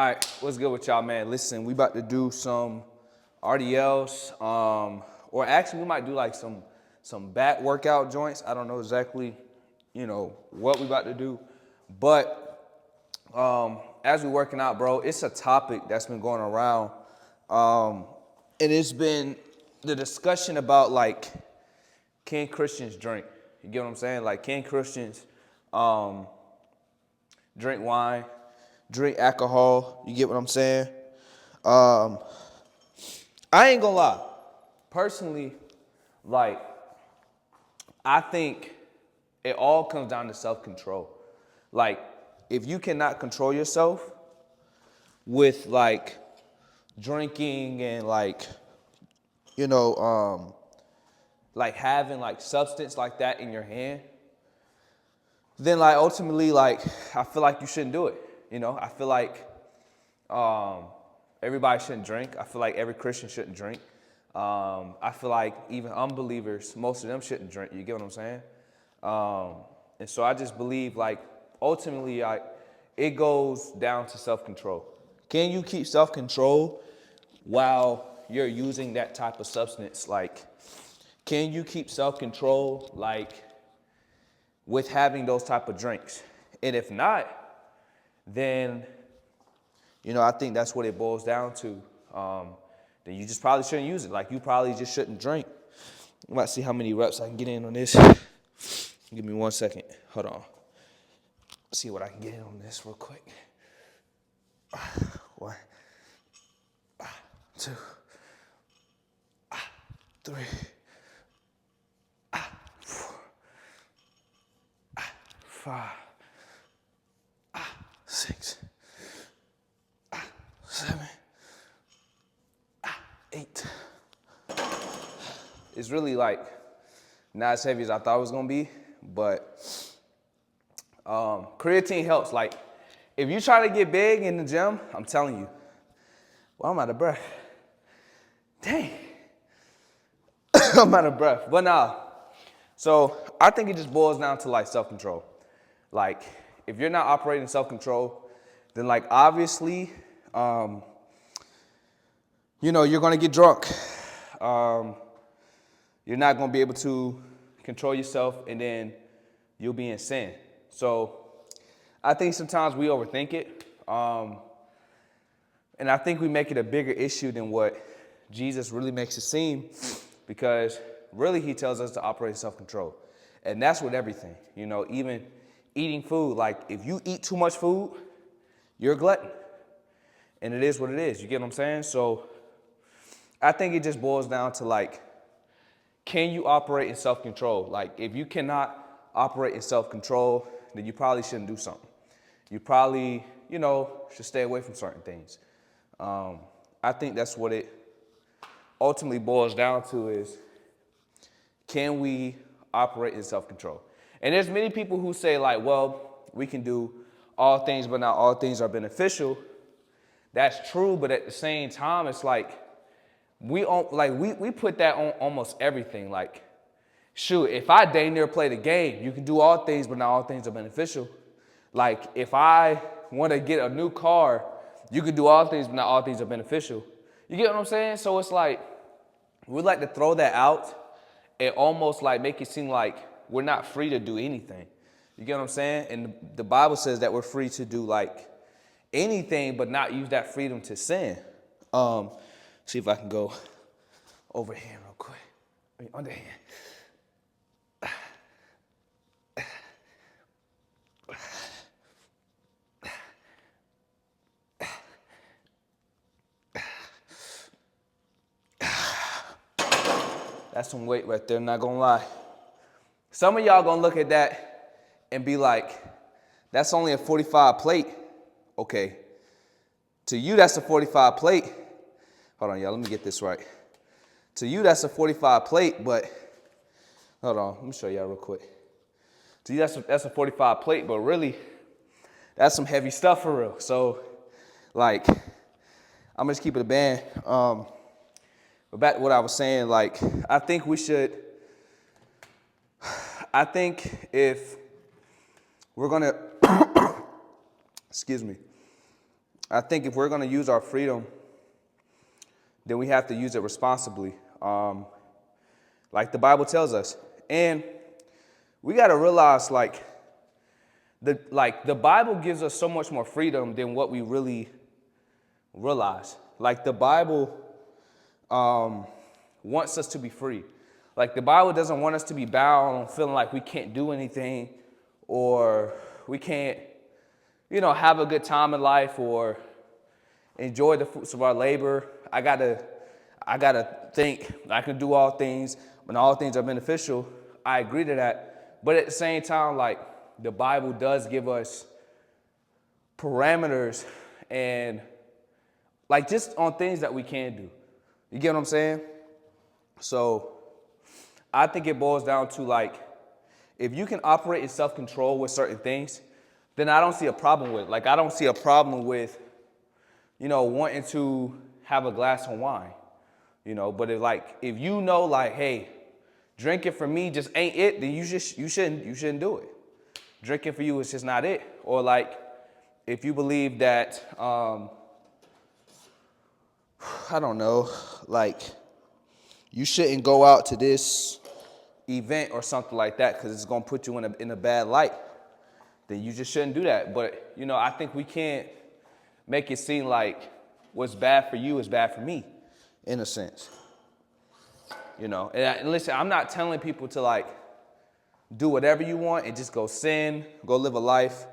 All right, what's good with y'all, man? Listen, we about to do some RDLs, or actually we might do like some back workout joints. I don't know exactly, what we about to do, but as we working out, bro, it's a topic that's been going around, and it's been the discussion about like, can Christians drink? You get what I'm saying? Like, can Christians drink wine? Drink alcohol, you get what I'm saying? I ain't gonna lie. Personally, like, I think it all comes down to self-control. Like, if you cannot control yourself with like drinking and like, like having like substance like that in your hand, then like ultimately, like, I feel like you shouldn't do it. I feel like everybody shouldn't drink. I feel like every Christian shouldn't drink. I feel like even unbelievers, most of them shouldn't drink. You get what I'm saying? And so I just believe, like, ultimately, it goes down to self-control. Can you keep self-control while you're using that type of substance? Like, can you keep self-control, like, with having those type of drinks? And if not, then, I think that's what it boils down to. Then you just probably shouldn't use it. Like, you probably just shouldn't drink. I might see how many reps I can get in on this. Give me 1 second. Hold on. See what I can get in on this real quick. 1, 2, 3, 4, 5, 6, 7, 8. It's really like not as heavy as I thought it was gonna be, but creatine helps. Like, if you try to get big in the gym, I'm telling you, well, I'm out of breath. Dang, I'm out of breath. But nah, so I think it just boils down to like self-control. Like, if you're not operating self-control, then like obviously, you're gonna get drunk. You're not gonna be able to control yourself, and then you'll be in sin. So I think sometimes we overthink it. And I think we make it a bigger issue than what Jesus really makes it seem, because really he tells us to operate self-control. And that's with everything, even eating food. Like, if you eat too much food, you're a glutton. And it is what it is. You get what I'm saying? So I think it just boils down to like, can you operate in self-control? Like, if you cannot operate in self-control, then you probably shouldn't do something. You probably, should stay away from certain things. I think that's what it ultimately boils down to is, can we operate in self-control? And there's many people who say like, well, we can do all things, but not all things are beneficial. That's true, but at the same time, it's like, we put that on almost everything. Like, shoot, if I dang near play the game, you can do all things, but not all things are beneficial. Like, if I want to get a new car, you can do all things, but not all things are beneficial. You get what I'm saying? So it's like, we like to throw that out and almost like make it seem like we're not free to do anything. You get what I'm saying? And the Bible says that we're free to do like anything, but not use that freedom to sin. See if I can go overhand real quick. Underhand. That's some weight right there, not gonna lie. Some of y'all gonna look at that and be like, that's only a 45 plate. Okay. To you, that's a 45 plate. Hold on, y'all, let me get this right. To you, that's a 45 plate, but hold on, let me show y'all real quick. To you, that's a 45 plate, but really, that's some heavy stuff for real. So, like, I'm gonna just keep it a band. But back to what I was saying, like, I think if we're gonna, excuse me, I think if we're going to use our freedom, then we have to use it responsibly, like the Bible tells us. And we got to realize, like the Bible gives us so much more freedom than what we really realize. Like the Bible wants us to be free. Like the Bible doesn't want us to be bound on feeling like we can't do anything, or we can't, have a good time in life or enjoy the fruits of our labor. I gotta think I can do all things, when all things are beneficial. I agree to that. But at the same time, like, the Bible does give us parameters and, like, just on things that we can do. You get what I'm saying? So I think it boils down to, like, if you can operate in self-control with certain things, then I don't see a problem with it. Like, I don't see a problem with, wanting to have a glass of wine, But if hey, drinking for me just ain't it, then you shouldn't do it. Drinking for you is just not it. Or like, if you believe that, I don't know, like, you shouldn't go out to this event or something like that because it's going to put you in a bad light, then you just shouldn't do that. But, I think we can't make it seem like what's bad for you is bad for me, in a sense. And listen, I'm not telling people to, like, do whatever you want and just go sin, go live a life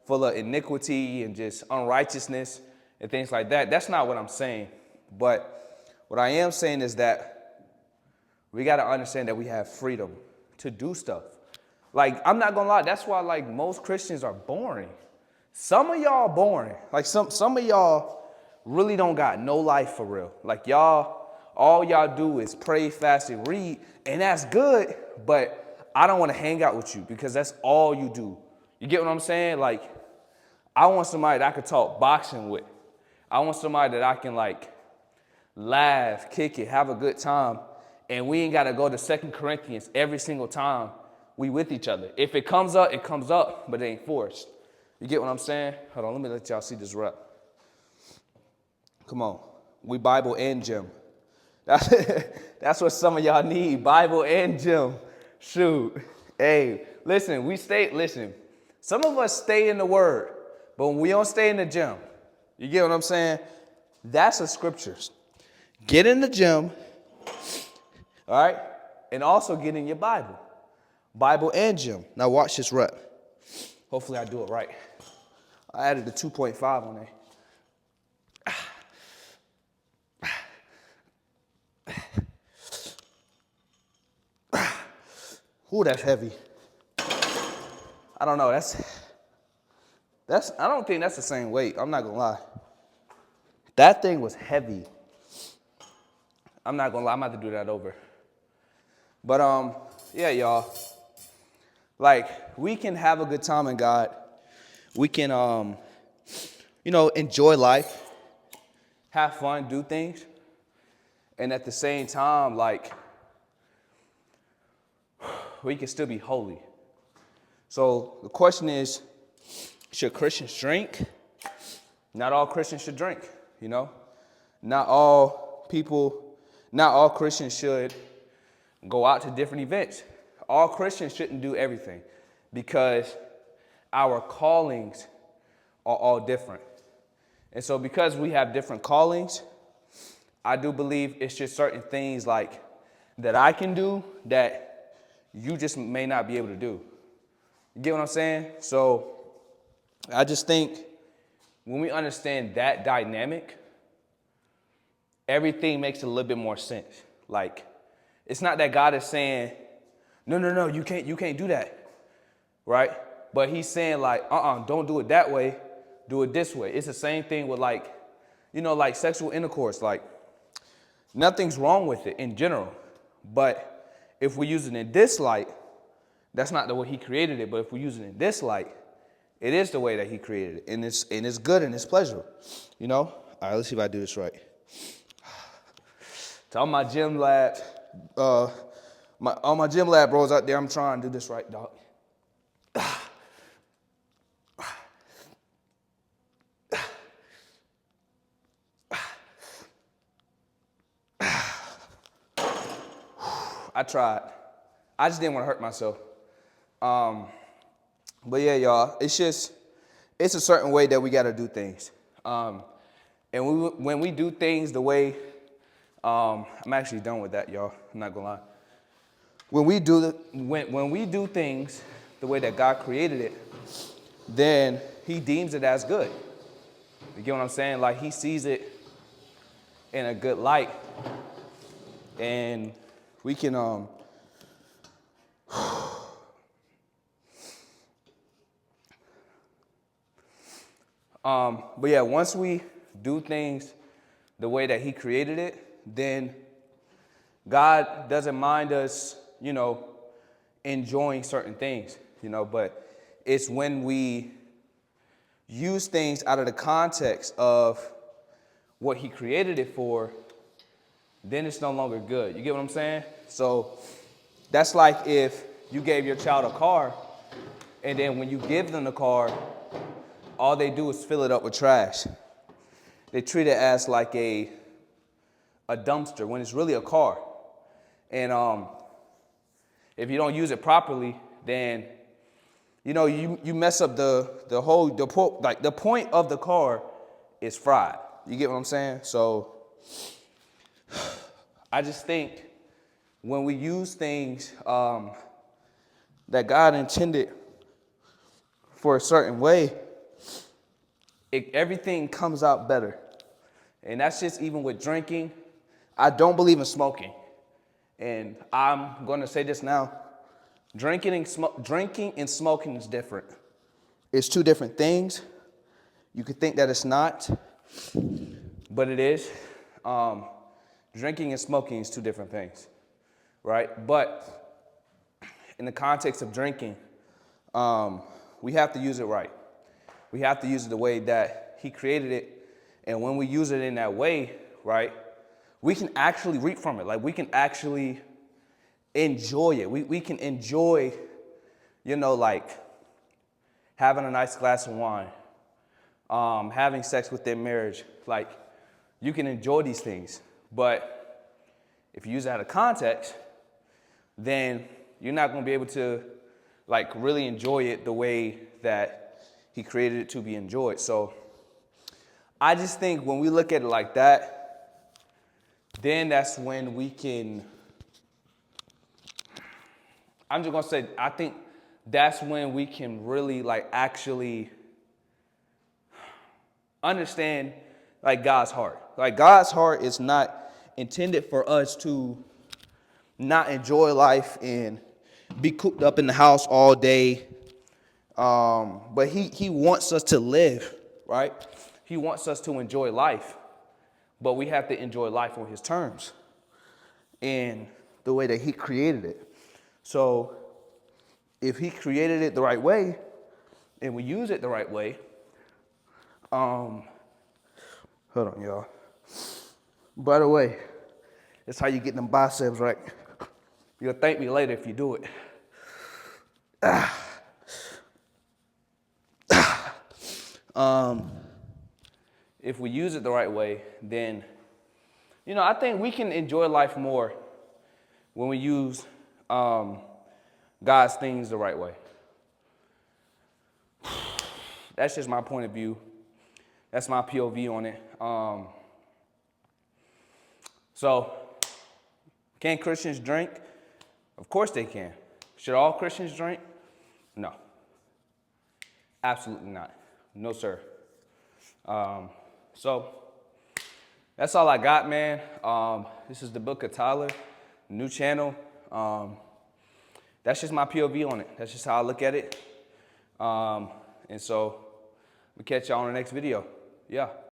full of iniquity and just unrighteousness and things like that. That's not what I'm saying. But what I am saying is that we got to understand that we have freedom to do stuff. Like, I'm not going to lie. That's why, like, most Christians are boring. Some of y'all boring. Like, some of y'all really don't got no life for real. Like, all y'all do is pray, fast, and read. And that's good. But I don't want to hang out with you because that's all you do. You get what I'm saying? Like, I want somebody that I could talk boxing with. I want somebody that I can, like, laugh, kick it, have a good time. And we ain't got to go to 2 Corinthians every single time we with each other. If it comes up, it comes up, but it ain't forced. You get what I'm saying? Hold on, let me let y'all see this rep. Come on. We Bible and gym. That's what some of y'all need, Bible and gym. Shoot. Hey, listen. Some of us stay in the Word, but when we don't stay in the gym, you get what I'm saying? That's the scriptures. Get in the gym, all right? And also get in your Bible. Bible and gym. Now watch this rep. Hopefully I do it right. I added the 2.5 on there. Ooh, that's heavy. I don't know. I don't think that's the same weight. I'm not gonna lie. That thing was heavy. I'm not gonna lie. I'm about to do that over. But yeah, y'all. Like, we can have a good time in God. We can enjoy life, have fun, do things, and at the same time, like, we can still be holy. So the question is, should Christians drink? Not all Christians should drink, Not all Christians should go out to different events. All Christians shouldn't do everything because our callings are all different. And so because we have different callings, I do believe it's just certain things like that I can do that you just may not be able to do. You get what I'm saying? So I just think when we understand that dynamic, everything makes a little bit more sense. Like, it's not that God is saying, no, you can't do that, right? But he's saying, like, don't do it that way, do it this way. It's the same thing with, like, like sexual intercourse. Like, nothing's wrong with it in general. But if we use it in this light, that's not the way he created it. But if we use it in this light, it is the way that he created it. And it's good and it's pleasurable, All right, let's see if I do this right. To all my gym labs, all my gym lab bros out there, I'm trying to do this right, dog. I tried. I just didn't want to hurt myself. But yeah, y'all, it's a certain way that we got to do things. And when we do things the way, I'm actually done with that, y'all. I'm not gonna lie. When we do things the way that God created it, then he deems it as good. You get what I'm saying? Like, he sees it in a good light. And we can, but yeah, once we do things the way that he created it, then God doesn't mind us, enjoying certain things, but it's when we use things out of the context of what he created it for, then it's no longer good. You get what I'm saying? So that's like if you gave your child a car, and then when you give them the car, all they do is fill it up with trash. They treat it as like a dumpster when it's really a car. And if you don't use it properly, then you mess up the point of the car is fried. You get what I'm saying? So I just think when we use things that God intended for a certain way, everything comes out better. And that's just even with drinking. I don't believe in smoking. And I'm going to say this now. Drinking and smoking is different. It's two different things. You could think that it's not, but it is. Drinking and smoking is two different things, right? But in the context of drinking, we have to use it right. We have to use it the way that he created it. And when we use it in that way, right, we can actually reap from it. Like, we can actually enjoy it. We can enjoy, like having a nice glass of wine, having sex within marriage. Like, you can enjoy these things. But if you use it out of context, then you're not going to be able to, like, really enjoy it the way that he created it to be enjoyed. So I just think when we look at it like that, then that's when we can, I'm just going to say, I think that's when we can really, like, actually understand, like, God's heart. Like, God's heart is not intended for us to not enjoy life and be cooped up in the house all day. But he wants us to live, right? He wants us to enjoy life. But we have to enjoy life on his terms and the way that he created it. So if he created it the right way and we use it the right way, hold on, y'all. By the way, that's how you get them biceps, right? You'll thank me later if you do it. If we use it the right way, then, I think we can enjoy life more when we use God's things the right way. That's just my point of view. That's my POV on it. So, can Christians drink? Of course they can. Should all Christians drink? No. Absolutely not. No, sir. So, that's all I got, man. This is the Book of Tyler, new channel. That's just my POV on it. That's just how I look at it. And so, we'll catch y'all on the next video. Yeah.